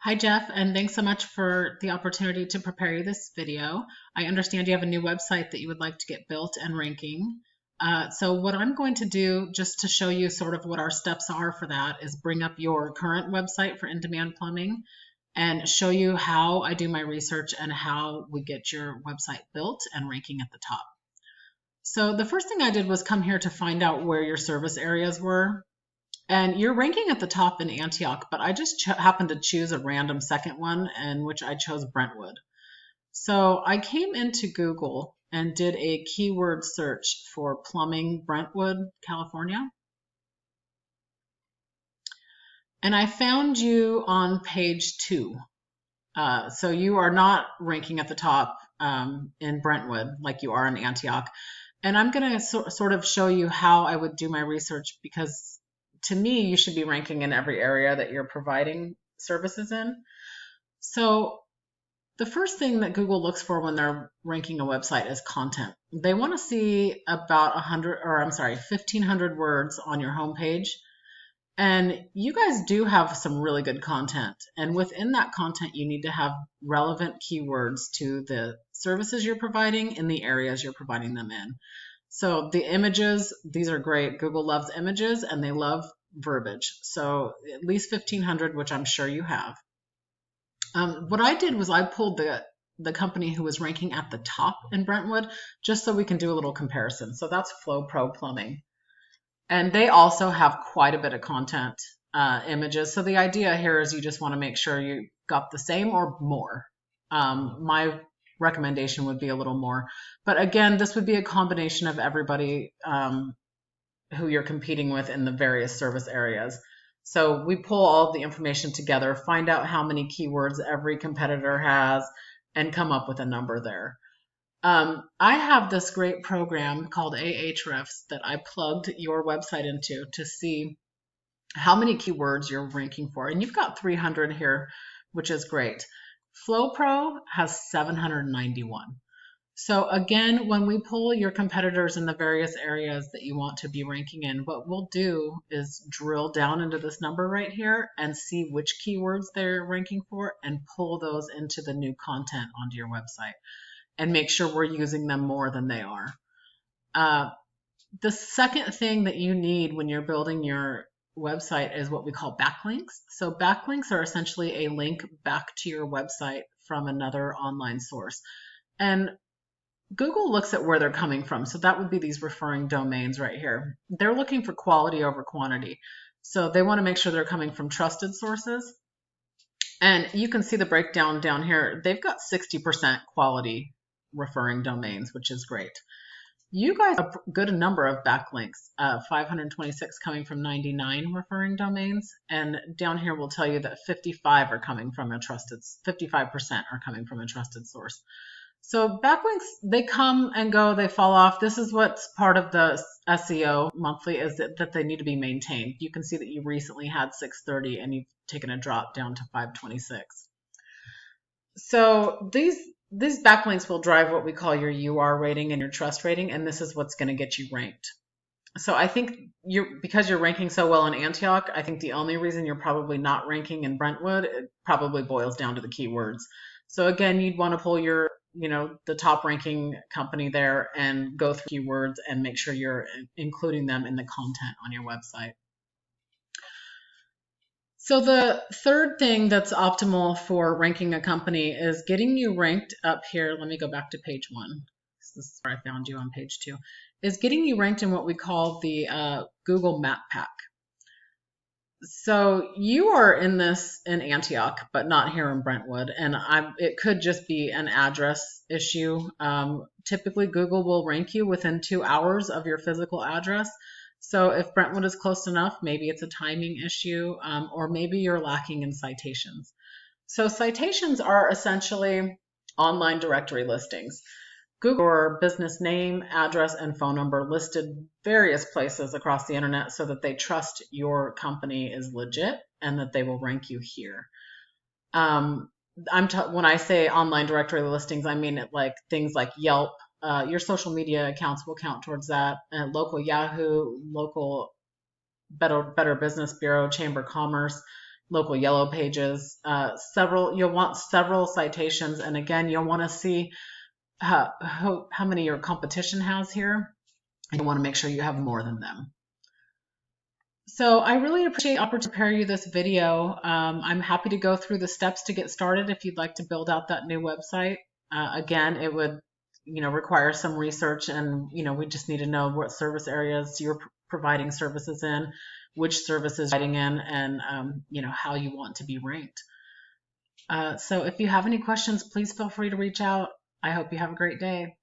Hi, Jeff, and thanks so much for the opportunity to prepare you this video. I understand you have a new website that you would like to get built and ranking. So what I'm going to do, just to show you sort of what our steps are for that, is bring up your current website for In-Demand Plumbing and show you how I do my research and how we get your website built and ranking at the top. So the first thing I did was come here to find out where your service areas were. And you're ranking at the top in Antioch, but I just happened to choose a random second one, in which I chose Brentwood. So I came into Google and did a keyword search for plumbing Brentwood, California. And I found you on page 2. So you are not ranking at the top in Brentwood like you are in Antioch. And I'm going to sort of show you how I would do my research, because to me, you should be ranking in every area that you're providing services in. So the first thing that Google looks for when they're ranking a website is content. They want to see about 1,500 words on your homepage. And you guys do have some really good content. And within that content, you need to have relevant keywords to the services you're providing in the areas you're providing them in. So the images, these are great. Google loves images and they love verbiage. So at least 1,500, which I'm sure you have. What I did was I pulled the company who was ranking at the top in Brentwood, just so we can do a little comparison. So that's Flow Pro Plumbing. And they also have quite a bit of content, images. So the idea here is you just want to make sure you got the same or more. My recommendation would be a little more. But again, this would be a combination of everybody who you're competing with in the various service areas. So we pull all the information together, find out how many keywords every competitor has, and come up with a number there. I have this great program called Ahrefs that I plugged your website into to see how many keywords you're ranking for. And you've got 300 here, which is great. FlowPro has 791. So again, when we pull your competitors in the various areas that you want to be ranking in, what we'll do is drill down into this number right here and see which keywords they're ranking for and pull those into the new content onto your website and make sure we're using them more than they are. The second thing that you need when you're building your website is what we call backlinks. So backlinks are essentially a link back to your website from another online source. And Google looks at where they're coming from. So that would be these referring domains right here. They're looking for quality over quantity. So they want to make sure they're coming from trusted sources. And you can see the breakdown down here. They've got 60% quality referring domains, which is great. You guys have a good number of backlinks, 526 coming from 99 referring domains. And down here we'll tell you that 55 are coming from a trusted, 55% are coming from a trusted source. So backlinks, they come and go, they fall off. This is what's part of the SEO monthly, is that they need to be maintained. You can see that you recently had 630 and you've taken a drop down to 526. So these backlinks will drive what we call your UR rating and your trust rating, and this is what's going to get you ranked. So I think because you're ranking so well in Antioch, I think the only reason you're probably not ranking in Brentwood, it probably boils down to the keywords. So again, you'd want to pull your the top ranking company there and go through keywords and make sure you're including them in the content on your website. So the third thing that's optimal for ranking a company is getting you ranked up here. Let me go back to page 1. This is where I found you on page 2. Is getting you ranked in what we call the Google Map Pack. So you are in Antioch, but not here in Brentwood, and it could just be an address issue. Typically, Google will rank you within 2 hours of your physical address. So if Brentwood is close enough, maybe it's a timing issue, or maybe you're lacking in citations. So citations are essentially online directory listings. Google your business name, address, and phone number listed various places across the internet so that they trust your company is legit and that they will rank you here. When I say online directory listings, I mean like things like Yelp. Your social media accounts will count towards that. Local Yahoo, local Better Business Bureau, Chamber of Commerce. local yellow pages, you'll want several citations. And again, you'll want to see how many your competition has here. And you want to make sure you have more than them. So I really appreciate the opportunity to prepare you this video. I'm happy to go through the steps to get started if you'd like to build out that new website. Again, it would require some research, and we just need to know what service areas you're providing services in, which services you're writing in, and how you want to be ranked. So if you have any questions, please feel free to reach out. I hope you have a great day.